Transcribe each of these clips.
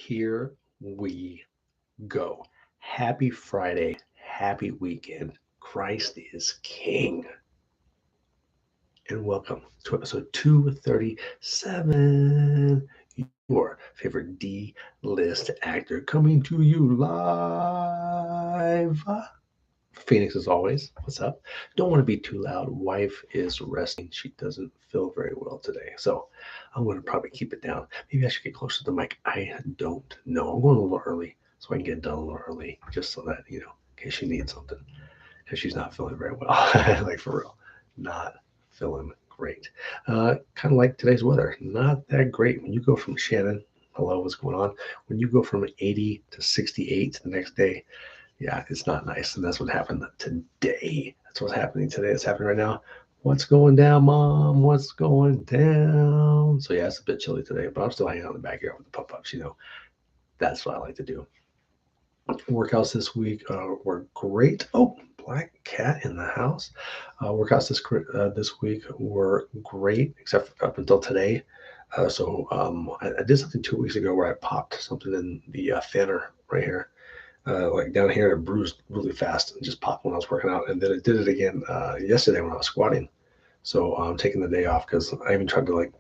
Here we go. Happy Friday. Happy weekend. Christ is King. And welcome to episode 237. Your favorite D list actor coming to you live. Phoenix, as always. What's up? Don't want to be too loud. Wife is resting. She doesn't feel very well today. So I'm going to probably keep it down. Maybe I should get closer to the mic. I don't know. I'm going a little early so I can get done a little early just so that, in case she needs something because she's not feeling very well. Like for real. Not feeling great. Kind of like today's weather. Not that great. When you go from Shannon, hello, what's going on? When you go from 80 to 68 the next day, yeah, it's not nice. And that's what happened today. That's what's happening today. It's happening right now. What's going down, Mom? What's going down? So, yeah, it's a bit chilly today, but I'm still hanging out in the backyard with the pup ups. That's what I like to do. Workouts this week were great. Oh, black cat in the house. Workouts this week were great, except for up until today. I did something 2 weeks ago where I popped something in the thinner right here. Like down here, it bruised really fast and just popped when I was working out. And then it did it again yesterday when I was squatting. So I'm taking the day off because I even tried to like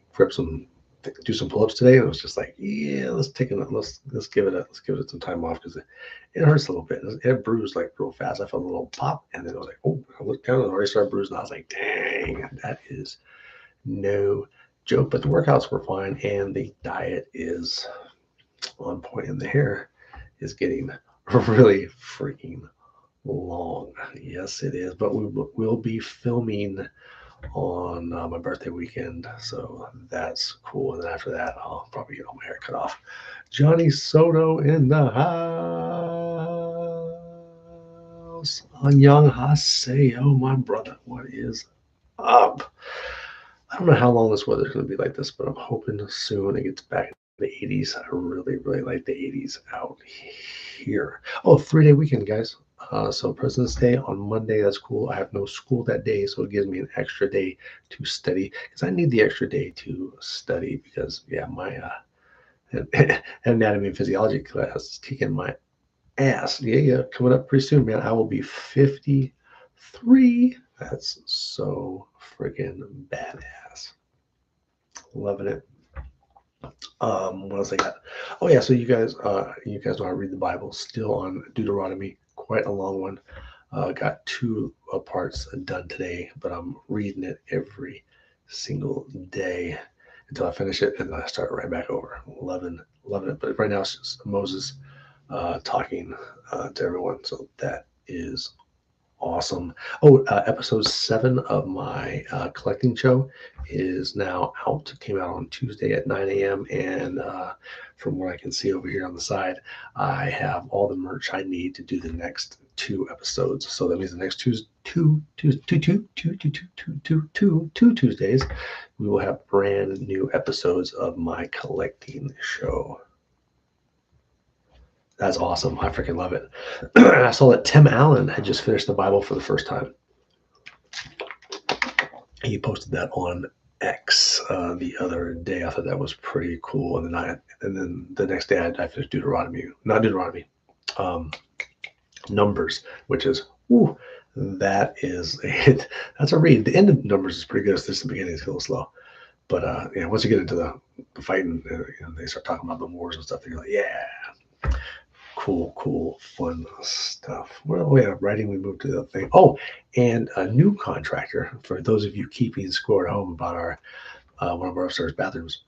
do some pull-ups today. And it was just like, yeah, let's give it some time off because it hurts a little bit. It bruised like real fast. I felt a little pop, and then it was like, oh, I looked down and it already started bruising. I was like, dang, that is no joke. But the workouts were fine, and the diet is on point, and the hair is getting really freaking long. Yes, it is. But we'll be filming on my birthday weekend, so that's cool. And then after that, I'll probably get all my hair cut off. Johnny Soto in the house. Annyeonghaseyo, my brother. What is up? I don't know how long this weather's going to be like this, but I'm hoping soon it gets back in the 80s. I really, really like the 80s out here. Oh, 3-day weekend, guys. So President's Day on Monday, that's cool. I have no school that day, so it gives me an extra day to study because I need the extra day to study because, yeah, my anatomy and physiology class is kicking my ass. Yeah, coming up pretty soon, man. I will be 53. That's so freaking badass. Loving it. What else I got? Oh yeah, so you guys know I read the Bible still on Deuteronomy, quite a long one. Got two parts done today, but I'm reading it every single day until I finish it, and then I start right back over. Loving it. But right now it's just Moses talking to everyone, so that is awesome. Oh, episode 7 of my collecting show is now out. It came out on Tuesday at 9 a.m. And from what I can see over here on the side, I have all the merch I need to do the next 2 episodes. So that means the next two Tuesdays, we will have brand new episodes of my collecting show. That's awesome. I freaking love it. I saw that Tim Allen had just finished the Bible for the first time. He posted that on X the other day. I thought that was pretty cool. And then the next day I finished not Deuteronomy, um, Numbers, which is that's a read. The end of Numbers is pretty good. It's just the beginning is a little slow. But once you get into the fighting, they start talking about the wars and stuff. You're like, yeah, cool, fun stuff. Well, we have writing. We moved to the thing. Oh, and a new contractor for those of you keeping score at home about our one of our upstairs bathrooms.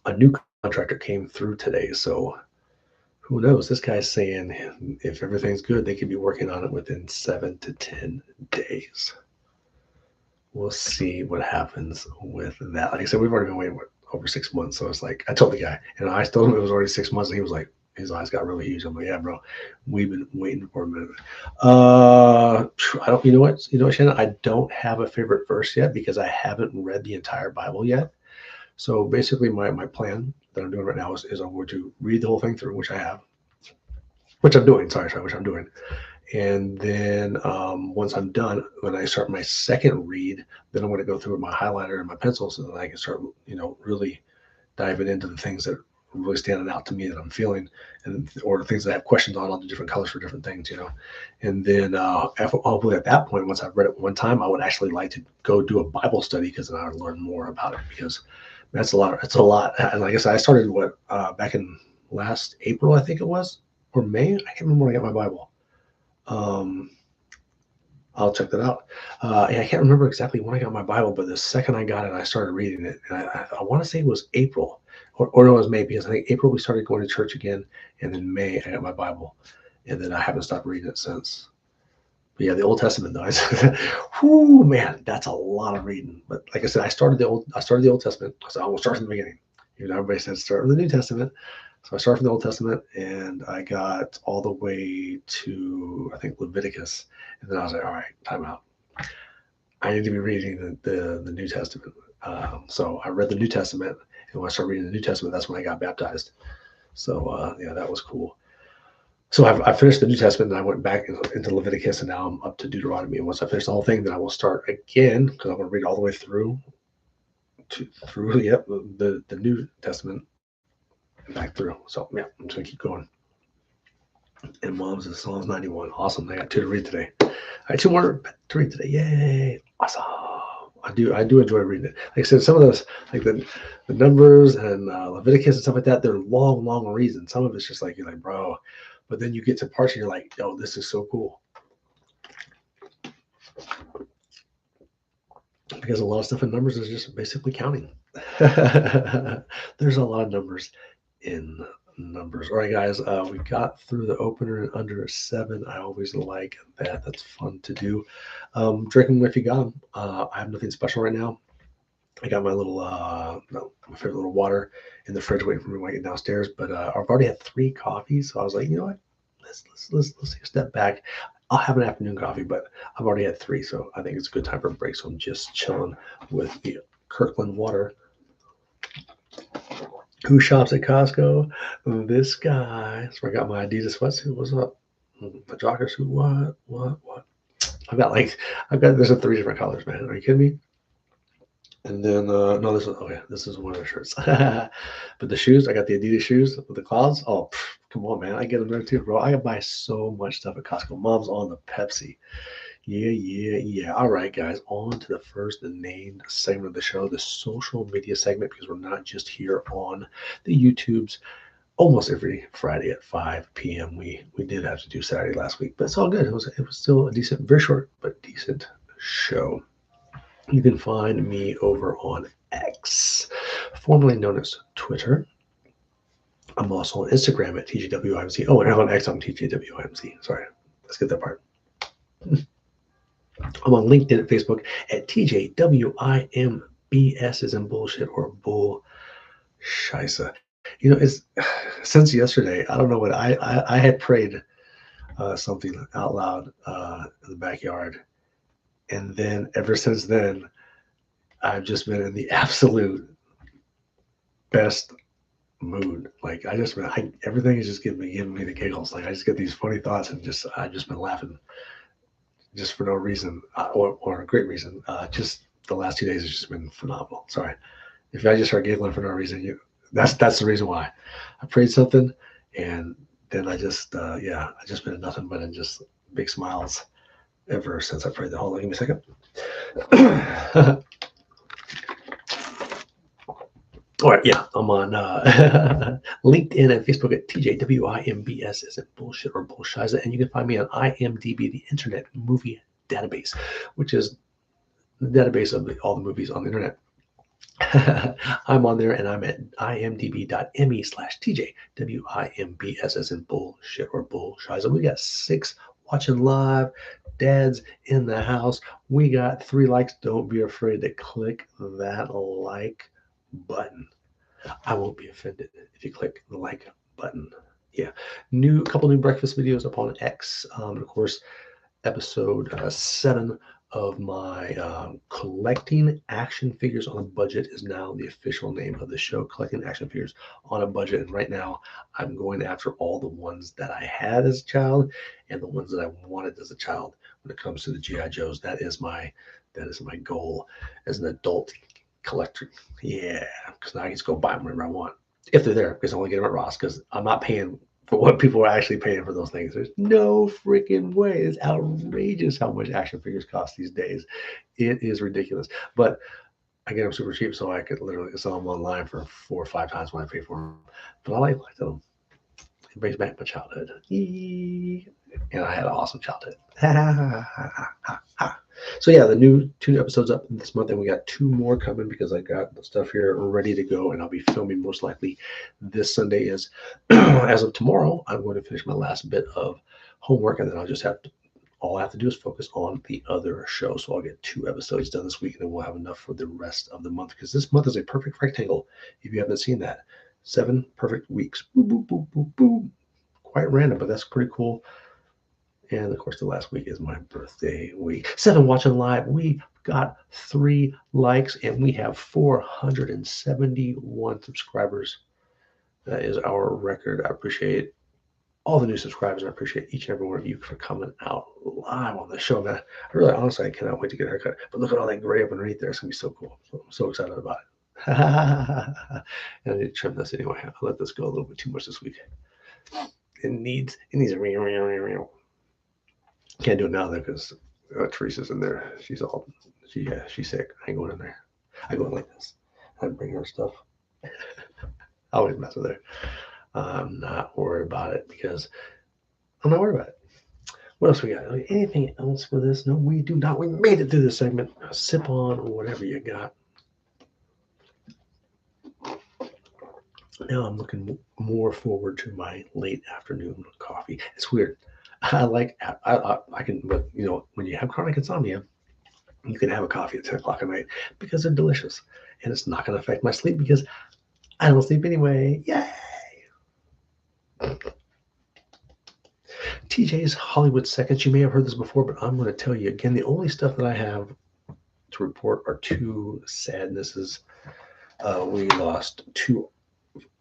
A new contractor came through today, so who knows? This guy's saying if everything's good, they could be working on it within 7 to 10 days. We'll see what happens with that. Like I said, we've already been waiting over 6 months, so it's like I told the guy, and I told him it was already 6 months, and he was like, his eyes got really huge. I'm like, yeah, bro, we've been waiting for a minute. I don't, Shannon, I don't have a favorite verse yet because I haven't read the entire Bible yet. So basically, my plan that I'm doing right now is I'm going to read the whole thing through, which I have, which I'm doing. Sorry, which I'm doing. And then once I'm done, when I start my second read, then I'm going to go through my highlighter and my pencil so that I can start, really diving into the things that really standing out to me that I'm feeling, and or things that I have questions on the different colors for different things, And then hopefully at that point, once I've read it one time, I would actually like to go do a Bible study because then I would learn more about it because that's a lot. It's a lot. And like I said, I started back in last April, I think it was, or May. I can't remember when I got my Bible. I'll check that out. And I can't remember exactly when I got my Bible, but the second I got it, I started reading it. And I want to say it was April, or no, it was May, because I think April we started going to church again, and then May I got my Bible, and then I haven't stopped reading it since. But yeah, the Old Testament though, whoo man, that's a lot of reading. But like I said, I started the Old Testament, so I will start from the beginning. Everybody says start with the New Testament. So I started from the Old Testament, and I got all the way to, I think, Leviticus. And then I was like, all right, time out. I need to be reading the New Testament. So I read the New Testament, and when I started reading the New Testament, that's when I got baptized. So yeah, that was cool. So I finished the New Testament, and I went back into Leviticus, and now I'm up to Deuteronomy. And once I finish the whole thing, then I will start again, because I'm going to read all the way through the New Testament back through. So yeah, I'm just gonna keep going. And Mom's is Psalms 91. Awesome. I got 2 to read today. I got 2 more to read today. Yay. Awesome. I do enjoy reading it. Like I said, some of those, like the Numbers and Leviticus and stuff like that, they're long reads. And some of it's just like, you're like, bro. But then you get to parts and you're like, yo, this is so cool. Because a lot of stuff in Numbers is just basically counting. There's a lot of numbers in Numbers. All right, guys, we got through the opener in under 7. I always like that. That's fun to do. Drink them if you got them. I have nothing special right now. I got my little, my favorite little water in the fridge waiting for me when I get downstairs. But I've already had 3 coffees, so I was like, you know what? Let's take a step back. I'll have an afternoon coffee, but I've already had 3, so I think it's a good time for a break. So I'm just chilling with the Kirkland water. Who shops at Costco? This guy. So I got my Adidas sweatsuit. What's up? My jogger suit. What? There's 3 different colors, man. Are you kidding me? And then no, this is one of the shirts. But the shoes, I got the Adidas shoes with the clouds. Oh, come on, man. I get them there too, bro. I buy so much stuff at Costco. Mom's on the Pepsi. Yeah. All right, guys, on to the first named segment of the show, the social media segment, because we're not just here on the YouTubes almost every Friday at 5 p.m. We did have to do Saturday last week, but it's all good. It was still a decent, very short, but decent show. You can find me over on X, formerly known as Twitter. I'm also on Instagram at TJWIMC. Oh, and on X, I'm TJWIMC. Sorry, let's get that part. I'm on LinkedIn and Facebook at TJWIMBS as in bullshit or bull scheisse. It's since yesterday. I don't know what I had prayed something out loud in the backyard, and then ever since then, I've just been in the absolute best mood. Like everything is just giving me the giggles. Like I just get these funny thoughts, and I've just been laughing. Just for no reason or a great reason. Just the last 2 days has just been phenomenal. Sorry. If I just start giggling for no reason, that's the reason why. I prayed something, and then I just just been nothing but in just big smiles ever since I prayed that. Hold on, give me a second. All right, yeah, I'm on LinkedIn and Facebook at TJWIMBS as in bullshit or bullshiza, and you can find me on IMDb, the Internet Movie Database, which is the database of all the movies on the internet. I'm on there, and I'm at imdb.me/TJWIMBS as in bullshit or bullshiza. We got 6 watching live. Dads in the house. We got 3 likes. Don't be afraid to click that like button. I won't be offended if you click the like button. Yeah, couple new breakfast videos up on X. Of course, episode 7 of my collecting action figures on a budget is now the official name of the show. Collecting action figures on a budget, and right now I'm going after all the ones that I had as a child and the ones that I wanted as a child. When it comes to the GI Joes, that is my goal as an adult collector. Yeah, because now I can just go buy them whenever I want. if they're there, because I only get them at Ross, because I'm not paying for what people are actually paying for those things. There's no freaking way. It's outrageous how much action figures cost these days. It is ridiculous. But I get them super cheap, so I could literally sell them online for 4 or 5 times what I pay for them. But I like them. It brings back my childhood. And I had an awesome childhood. So yeah, the new 2 episodes up this month, and we got 2 more coming because I got the stuff here ready to go, and I'll be filming most likely this Sunday. Is as of tomorrow, I'm going to finish my last bit of homework, and then I'll just have to. All I have to do is focus on the other show. So I'll get 2 episodes done this week, and then we'll have enough for the rest of the month, because this month is a perfect rectangle. If you haven't seen that, 7 perfect weeks. Boop, boop, boop, boop, boop. Quite random, but that's pretty cool. And of course, the last week is my birthday week. 7 watching live. We got 3 likes, and we have 471 subscribers. That is our record. I appreciate all the new subscribers. I appreciate each and every one of you for coming out live on the show, man. I really, honestly, I cannot wait to get a haircut. But look at all that gray up underneath there. It's going to be so cool. So I'm so excited about it. And I need to trim this anyway. I let this go a little bit too much this week. It needs a real. Can't do it now though, because Teresa's in there. She's sick. I ain't going in there. I go in like this. I bring her stuff. I always mess with her. I'm not worried about it, because I'm not worried about it. What else we got? Anything else for this? No, we do not. We made it through this segment. Sip on whatever you got. Now I'm looking more forward to my late afternoon coffee. It's weird. I can, but when you have chronic insomnia, you can have a coffee at 10 o'clock at night because they're delicious, and it's not going to affect my sleep because I don't sleep anyway. Yay! TJ's Hollywood Seconds. You may have heard this before, but I'm going to tell you again. The only stuff that I have to report are 2 sadnesses. We lost 2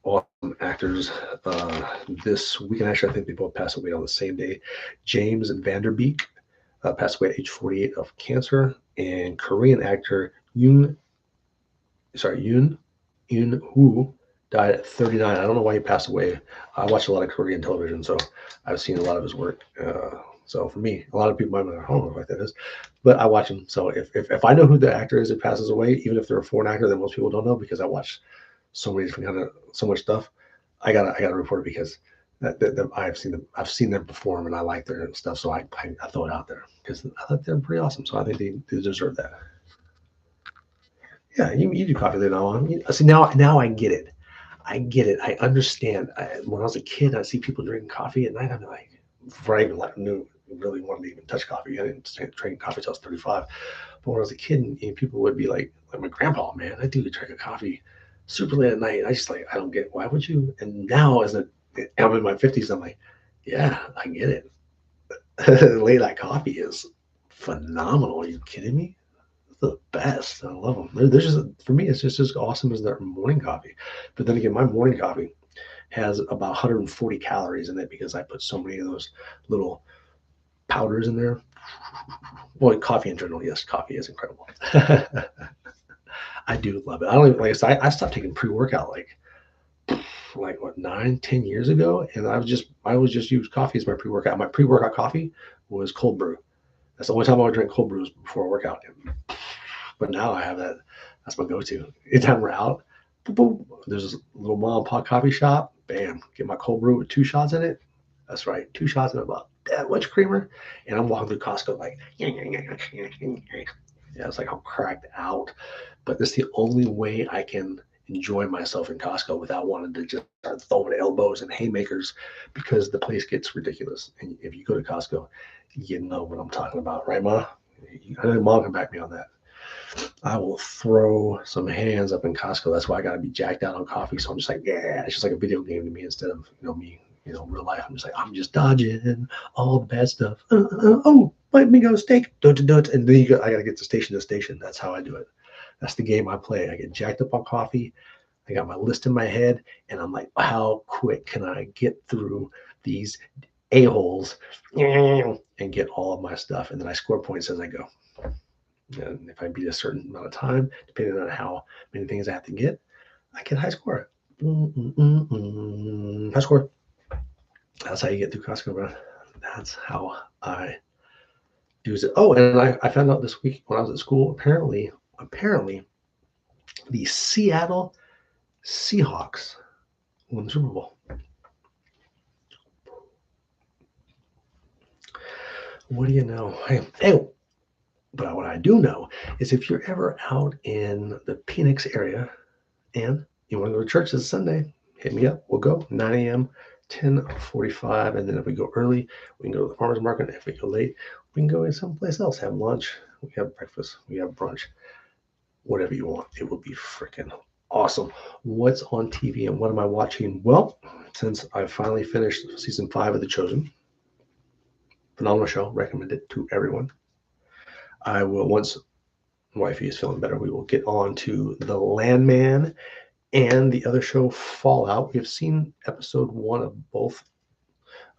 awesome actors this weekend. Actually, I think they both passed away on the same day. James Vanderbeek passed away at age 48 of cancer, and Korean actor Yoon Woo died at 39. I don't know why he passed away. I watch a lot of Korean television, so I've seen a lot of his work. So for me, a lot of people might be like, I don't know what that is, but I watch him. So if I know who the actor is that passes away, even if they're a foreign actor that most people don't know, because I watch so many different so much stuff, I gotta report it, because I've seen them perform, and I like their stuff. So I throw it out there because I think they're pretty awesome. So I think they deserve that. Yeah, you do coffee now on. See, now I get it. I get it. I understand. When I was a kid, I'd see people drinking coffee at night. I'm like, before I even knew really wanted to even touch coffee. I didn't drink coffee till I was 35. But when I was a kid, and people would be like my grandpa, man, that dude would drink a coffee super late at night. I just I don't get, why would you? And now I'm in my 50s, I'm like, yeah, I get it. Late night coffee is phenomenal. Are you kidding me? The best. I love them. There's just, for me, it's just as awesome as their morning coffee. But then again, my morning coffee has about 140 calories in it because I put so many of those little powders in there. Well, coffee in general, yes, coffee is incredible. I do love it. I don't even, like I said, I stopped taking pre-workout like what, 9-10 years ago, and I always just use coffee as my pre-workout. My pre-workout coffee was cold brew. That's the only time I would drink cold brews before a workout. But now I have that. That's my go-to. Anytime we're out, boop, boop, there's a little mom and pop coffee shop. Bam, get my cold brew with 2 shots in it. That's right, 2 shots in about that much creamer. And I'm walking through Costco like, yeah, it's like I'm cracked out. But that's the only way I can enjoy myself in Costco without wanting to just start throwing elbows and haymakers, because the place gets ridiculous. And if you go to Costco, you know what I'm talking about, right, Ma? I know Mom can back me on that. I will throw some hands up in Costco. That's why I got to be jacked out on coffee. So I'm just like, yeah, it's just like a video game to me instead of me, real life. I'm just dodging all the bad stuff. Oh, let me go steak. And then I got to get to station to station. That's how I do it. That's the game I play. I get jacked up on coffee. I got my list in my head, and I'm like, how quick can I get through these a-holes and get all of my stuff? And then I score points as I go. And if I beat a certain amount of time, depending on how many things I have to get, I get a high score. High score. That's how you get through Costco, bro. That's how I use it. Oh, and I found out this week when I was at school, apparently, the Seattle Seahawks won the Super Bowl. What do you know? Hey, but what I do know is if you're ever out in the Phoenix area and you want to go to church this Sunday, hit me up. We'll go 9 a.m., 10:45, and then if we go early, we can go to the farmer's market. If we go late, we can go someplace else, have lunch. We have breakfast. We have brunch. Whatever you want. It will be freaking awesome. What's on TV and what am I watching? Well, since I finally finished season 5 of The Chosen, phenomenal show. Recommend it to everyone. I will, once wifey is feeling better, we will get on to The Landman and the other show, Fallout. We have seen episode 1 of both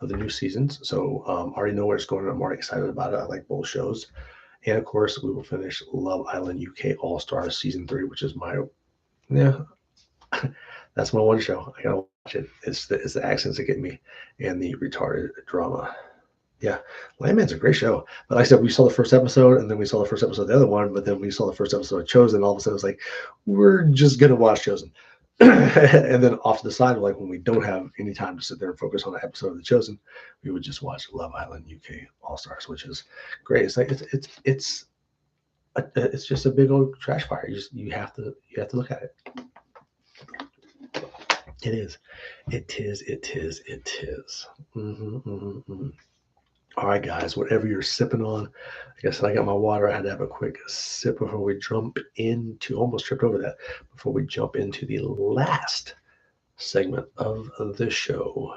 of the new seasons, so already know where it's going. I'm already excited about it. I like both shows. And of course, we will finish Love Island UK All Stars season 3, which is my that's my one show. I gotta watch it. It's the accents that get me and the retarded drama. Yeah, Landman's a great show. But like I said, we saw the first episode, and then we saw the first episode of the other one, but then we saw the first episode of Chosen, and all of a sudden it was like, we're just gonna watch Chosen. And then off to the side, like when we don't have any time to sit there and focus on an episode of The Chosen, we would just watch Love Island UK All Stars, which is great. It's like it's just a big old trash fire. You have to look at it. It is. It is. It is. It is. All right, guys, whatever you're sipping on, like I said, I got my water. I had to have a quick sip before we jump into, almost tripped over that, before we jump into the last segment of the show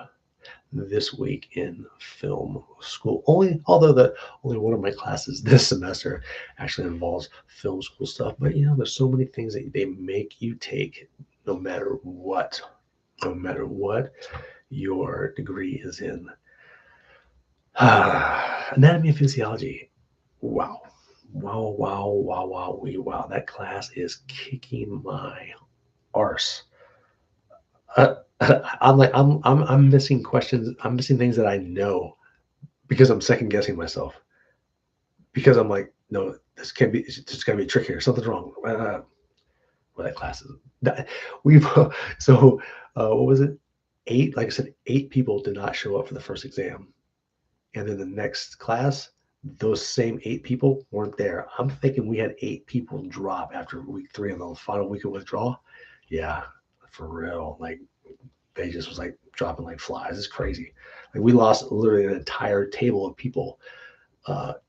this week in film school. Only one of my classes this semester actually involves film school stuff, but there's so many things that they make you take no matter what your degree is in. Anatomy and physiology. Wow. Wow. That class is kicking my arse. I'm missing questions. I'm missing things that I know because I'm second guessing myself. Because I'm like, no, this can't be. It's just gotta be a trick here. Something's wrong. Well, that class is. We've so what was it? 8. Like I said, 8 people did not show up for the first exam. And then the next class, those same 8 people weren't there. I'm thinking we had 8 people drop after week 3 on the final week of withdrawal. Yeah, for real. Like they just was like dropping like flies. It's crazy. Like we lost literally an entire table of people.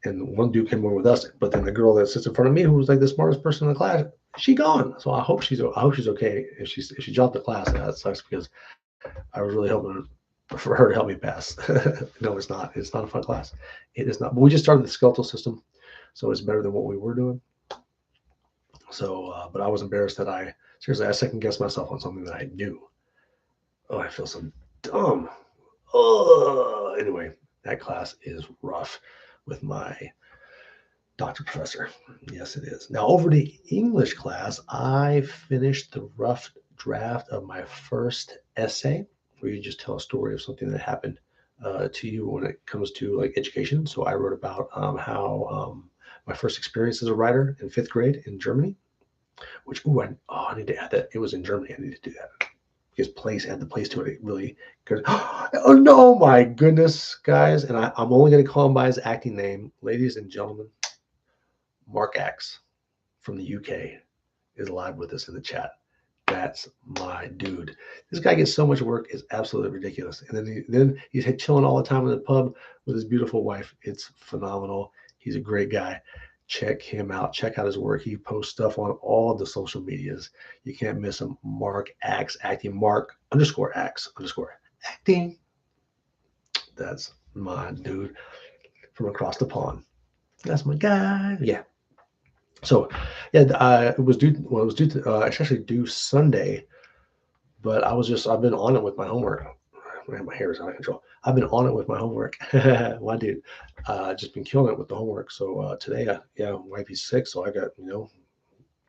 And one dude came over with us, but then the girl that sits in front of me, who was like the smartest person in the class, she gone. So I hope she's okay. If she dropped the class, that sucks because I was really hoping for her to help me pass. No, it's not. It's not a fun class. It is not. But we just started the skeletal system, so it's better than what we were doing. So, but I was embarrassed that I second guessed myself on something that I knew. Oh, I feel so dumb. Oh, anyway, that class is rough with my doctor professor. Yes, it is. Now over to English class, I finished the rough draft of my first essay, where you just tell a story of something that happened to you when it comes to like education. So I wrote about how my first experience as a writer in 5th grade in Germany, which I need to add that. It was in Germany. I need to do that because add the place to it really good. Oh no, my goodness, guys. And I'm only going to call him by his acting name. Ladies and gentlemen, Mark Axe from the UK is live with us in the chat. That's my dude. This guy gets so much work, it's absolutely ridiculous. And then he's chilling all the time in the pub with his beautiful wife. It's phenomenal. He's a great guy. Check him out. Check out his work. He posts stuff on all the social medias. You can't miss him. Mark Axe acting. Mark_Axe_acting. That's my dude from across the pond. That's my guy. Yeah. So, yeah, it was due. Well, it was due to it's actually due Sunday, but I've been on it with my homework. Man, my hair is out of control. I've been on it with my homework. Why, dude? Just been killing it with the homework. So today, wifey's sick, so I got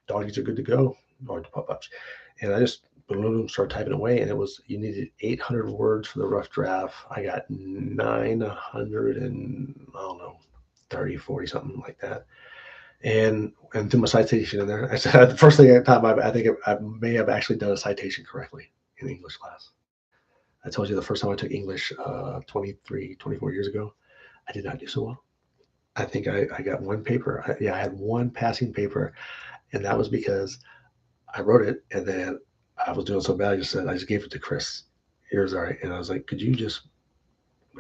doggies are good to go, or pup ups, and I just start typing away, and it was you needed 800 words for the rough draft. I got 900 and I don't know 30, 40, something like that. And threw my citation in there. I said the first thing I think I may have actually done a citation correctly in English class. I told you the first time I took English 23, 24 years ago, I did not do so well. I think I got one paper. I had one passing paper, and that was because I wrote it, and then I was doing so bad. I just gave it to Chris. Here's all right, and I was like, could you just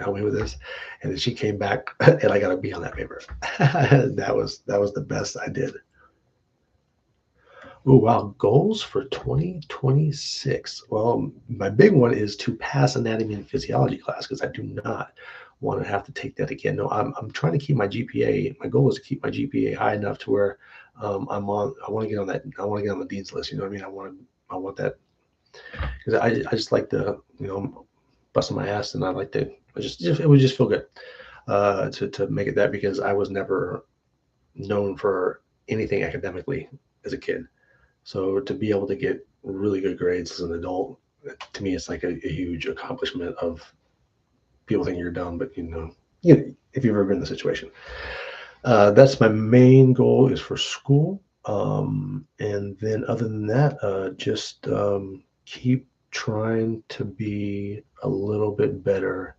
help me with this? And then she came back, and I got a B on that paper. that was the best I did. Oh wow, goals for 2026. Well, my big one is to pass anatomy and physiology class because I do not want to have to take that again. No, I'm trying to keep my GPA. My goal is to keep my GPA high enough to where I'm on. I want to get on that. I want to get on the dean's list. You know what I mean? I want that because I just like to busting my ass, and I like to. It would just feel good to make it that because I was never known for anything academically as a kid. So to be able to get really good grades as an adult, to me, it's like a huge accomplishment of people think you're dumb, but if you've ever been in the situation. That's my main goal is for school. And then other than that, just keep trying to be a little bit better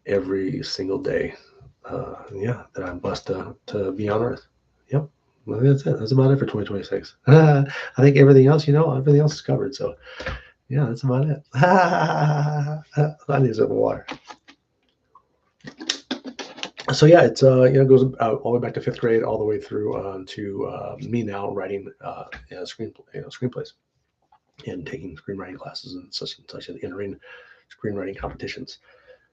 every single day. That I'm blessed to be on Earth. Yep. Well, that's it. That's about it for 2026. I think everything else is covered. So, yeah, that's about it. I need some water. So yeah, it's goes all the way back to 5th grade, all the way through to me now writing screenplays and taking screenwriting classes and such and entering screenwriting competitions.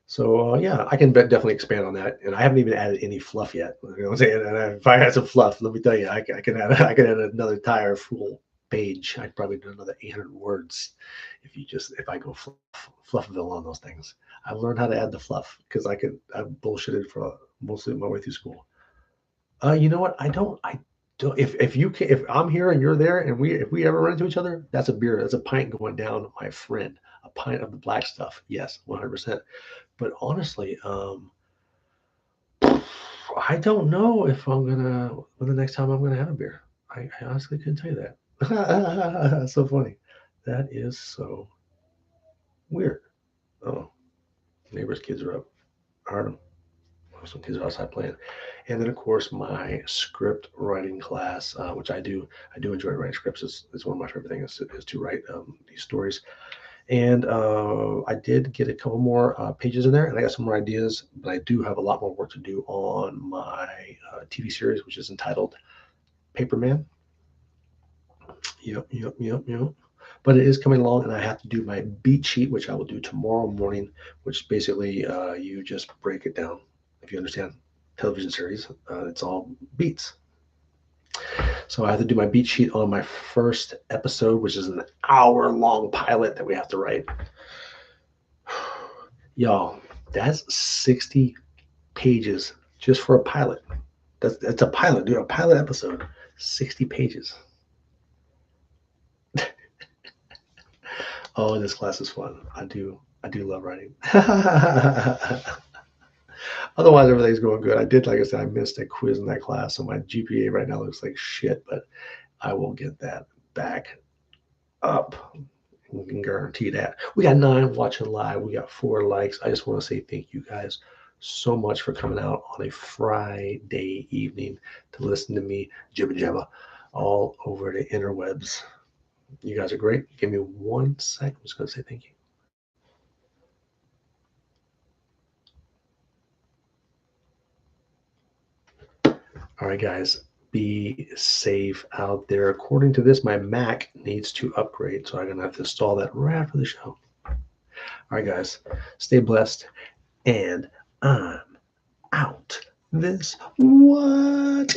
So yeah, I can definitely expand on that, and I haven't even added any fluff yet. You know what I'm saying? And if I had some fluff, let me tell you, I can add another entire full page. I'd probably do another 800 words if I go fluffville on those things. I've learned how to add the fluff because I've bullshitted for mostly my way through school. You know what? I don't. If I'm here and you're there, and if we ever run into each other, that's a beer. That's a pint going down, my friend. A pint of the black stuff. Yes, 100%. But honestly, I don't know if I'm gonna when the next time I'm gonna have a beer. I honestly couldn't tell you that. That's so funny. That is so weird. Oh, neighbors' kids are up. I heard them. Some kids are outside playing. And then of course my script writing class, which I do enjoy writing scripts. It's one of my favorite things is to write these stories. And I did get a couple more pages in there, and I got some more ideas, but I do have a lot more work to do on my TV series, which is entitled Paperman. Yep. But it is coming along, and I have to do my beat sheet, which I will do tomorrow morning, which basically you just break it down. If you understand television series, it's all beats. So I have to do my beat sheet on my first episode, which is an hour-long pilot that we have to write. Y'all, that's 60 pages just for a pilot. That's a pilot, dude. A pilot episode, 60 pages. Oh, this class is fun. I do love writing. Otherwise, everything's going good. Like I said, I missed a quiz in that class, so my GPA right now looks like shit, but I will get that back up. We can guarantee that. We got 9 watching live. We got 4 likes. I just want to say thank you guys so much for coming out on a Friday evening to listen to me jibba jabba all over the interwebs. You guys are great. Give me 1 sec. I'm just going to say thank you. All right, guys, be safe out there. According to this, my Mac needs to upgrade, so I'm going to have to install that right after the show. All right, guys, stay blessed, and I'm out. This what?